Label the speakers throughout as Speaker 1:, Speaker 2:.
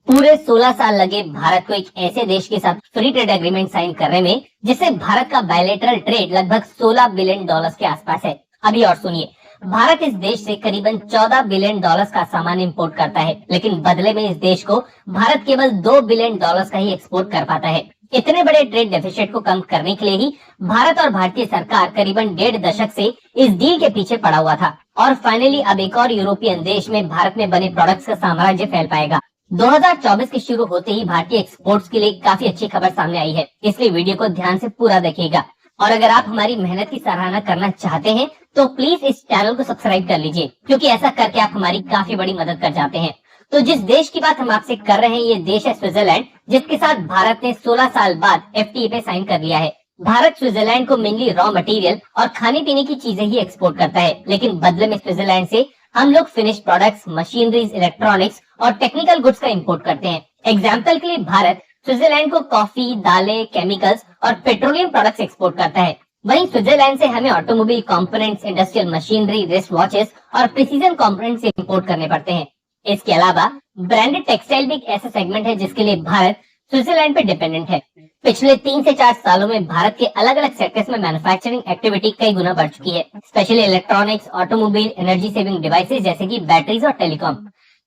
Speaker 1: पूरे 16 साल लगे भारत को एक ऐसे देश के साथ फ्री ट्रेड एग्रीमेंट साइन करने में जिससे भारत का बायलैटरल ट्रेड लगभग 16 बिलियन डॉलर्स के आसपास है। अभी और सुनिए, भारत इस देश से करीबन 14 बिलियन डॉलर्स का सामान इंपोर्ट करता है, लेकिन बदले में इस देश को भारत केवल 2 बिलियन डॉलर्स का ही एक्सपोर्ट कर पाता है। इतने बड़े ट्रेड डेफिसिट को कम करने के लिए ही भारत और भारतीय सरकार करीबन 1.5 दशक से इस डील के पीछे पड़ा हुआ था और फाइनली अब एक और यूरोपियन देश में भारत में बने प्रोडक्ट्स का साम्राज्य फैल पाएगा। 2024 के शुरू होते ही भारतीय एक्सपोर्ट्स के लिए काफी अच्छी खबर सामने आई है, इसलिए वीडियो को ध्यान से पूरा देखिएगा। और अगर आप हमारी मेहनत की सराहना करना चाहते हैं तो प्लीज इस चैनल को सब्सक्राइब कर लीजिए, क्योंकि ऐसा करके आप हमारी काफी बड़ी मदद कर जाते हैं। तो जिस देश की बात हम आपसे कर रहे हैं, ये देश है स्विट्जरलैंड, जिसके साथ भारत ने 16 साल बाद एफटीए पे साइन कर लिया है। भारत स्विट्जरलैंड को मेनली रॉ मटेरियल और खाने पीने की चीजें ही एक्सपोर्ट करता है, लेकिन बदले में स्विट्जरलैंड से हम लोग फिनिश प्रोडक्ट्स, मशीनरीज, इलेक्ट्रॉनिक्स और टेक्निकल गुड्स का इंपोर्ट करते हैं। एग्जाम्पल के लिए भारत स्विट्जरलैंड को कॉफी, दालें, केमिकल्स और पेट्रोलियम प्रोडक्ट्स एक्सपोर्ट करता है। वहीं स्विट्जरलैंड से हमें automobile components, industrial machinery, wrist watches और प्रिसीजन कंपोनेंट्स इंपोर्ट करने पड़ते हैं। इसके अलावा ब्रांडेड टेक्सटाइल भी एक ऐसा सेगमेंट है जिसके लिए भारत स्विट्जरलैंड पे डिपेंडेंट है। पिछले 3 से 4 सालों में भारत के अलग अलग सेक्टर्स में मैन्युफैक्चरिंग एक्टिविटी कई गुना बढ़ चुकी है, specially electronics, automobile, energy saving devices जैसे कि बैटरीज और टेलीकॉम।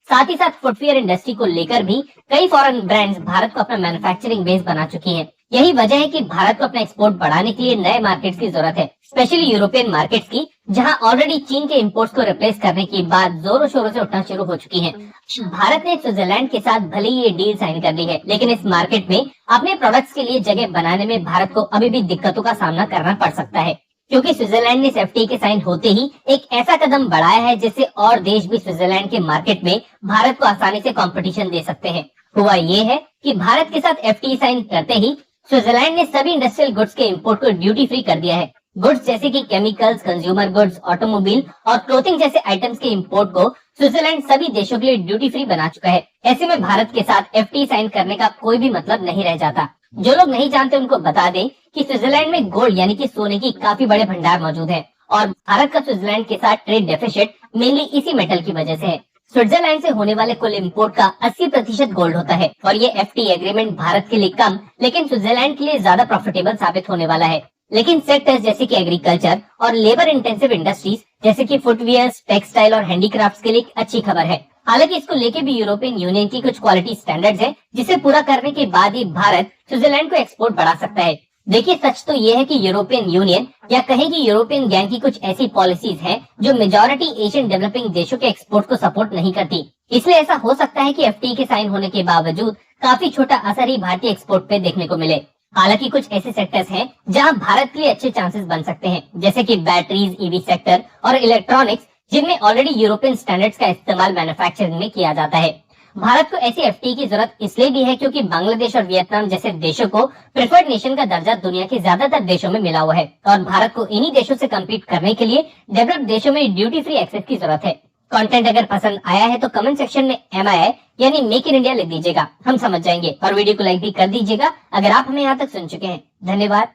Speaker 1: साथ ही साथ फुटवियर इंडस्ट्री को लेकर भी कई फॉरेन ब्रांड्स भारत को अपना मैन्युफैक्चरिंग बेस बना चुकी हैं। यही वजह है कि भारत को अपना एक्सपोर्ट बढ़ाने के लिए नए मार्केट्स की जरूरत है, स्पेशली यूरोपियन मार्केट्स की, जहां ऑलरेडी चीन के इंपोर्ट्स को रिप्लेस करने की बात जोरों शोरों से उठना शुरू हो चुकी है। भारत ने स्विट्जरलैंड के साथ भले ही ये डील साइन कर ली है, लेकिन इस मार्केट में अपने प्रोडक्ट्स के लिए जगह बनाने में भारत को अभी भी दिक्कतों का सामना करना पड़ सकता है, क्योंकि स्विट्जरलैंड ने एफटीए के साइन होते ही एक ऐसा कदम बढ़ाया है जिससे और देश भी स्विट्जरलैंड के मार्केट में भारत को आसानी से कंपटीशन दे सकते हैं। हुआ ये है कि भारत के साथ एफटीए साइन करते ही स्विट्जरलैंड ने सभी इंडस्ट्रियल गुड्स के इंपोर्ट को ड्यूटी फ्री कर दिया है। गुड्स जैसे कि केमिकल्स, कंज्यूमर गुड्स, ऑटोमोबाइल और क्लोथिंग जैसे आइटम्स के इंपोर्ट को स्विट्जरलैंड सभी देशों के लिए ड्यूटी फ्री बना चुका है। ऐसे में भारत के साथ एफटीए साइन करने का कोई भी मतलब नहीं रह जाता। जो लोग नहीं जानते उनको बता दें कि स्विट्जरलैंड में गोल्ड यानी कि सोने की काफी बड़े भंडार मौजूद है और भारत का स्विट्जरलैंड के साथ ट्रेड डेफिसिट मेनली इसी मेटल की वजह से है। स्विट्जरलैंड से होने वाले कुल इंपोर्ट का 80% गोल्ड होता है और ये एफटीए एग्रीमेंट भारत के लिए कम लेकिन स्विट्जरलैंड के लिए ज्यादा प्रॉफिटेबल साबित होने वाला है। लेकिन सेक्टर्स जैसे कि एग्रीकल्चर और लेबर इंटेंसिव इंडस्ट्रीज जैसे कि फुटवियर, टेक्सटाइल और हैंडीक्राफ्ट्स के लिए एक अच्छी खबर है। हालांकि इसको लेके भी यूरोपियन यूनियन की कुछ क्वालिटी स्टैंडर्ड्स हैं, जिसे पूरा करने के बाद ही भारत स्विट्जरलैंड को एक्सपोर्ट बढ़ा सकता है। देखिए, सच तो ये है कि यूरोपियन यूनियन या कहें कि यूरोपियन गैंग की कुछ ऐसी पॉलिसीज हैं जो मेजॉरिटी एशियन डेवलपिंग देशों के एक्सपोर्ट को सपोर्ट नहीं करती। इसलिए ऐसा हो सकता है कि एफटीए के साइन होने के बावजूद काफी छोटा असर ही भारतीय एक्सपोर्ट पे देखने को मिले। हालांकि कुछ ऐसे सेक्टर्स हैं जहां भारत के लिए अच्छे चांसेस बन सकते हैं, जैसे कि बैटरीज, ईवी सेक्टर और इलेक्ट्रॉनिक्स, जिनमें ऑलरेडी यूरोपियन स्टैंडर्ड्स का इस्तेमाल मैन्युफैक्चरिंग में किया जाता है। भारत को ऐसी एफटीए की जरूरत इसलिए भी है क्योंकि बांग्लादेश और वियतनाम जैसे देशों को प्रेफर्ड नेशन का दर्जा दुनिया के ज्यादातर देशों में मिला हुआ है और भारत को इन्हीं देशों से कम्पीट करने के लिए डेवलप्ड देशों में ड्यूटी फ्री एक्सेस की जरूरत है। कंटेंट अगर पसंद आया है तो कमेंट सेक्शन में MII यानी मेक इन इंडिया लिख दीजिएगा, हम समझ जाएंगे। और वीडियो को लाइक भी कर दीजिएगा अगर आप हमें यहाँ तक सुन चुके हैं। धन्यवाद।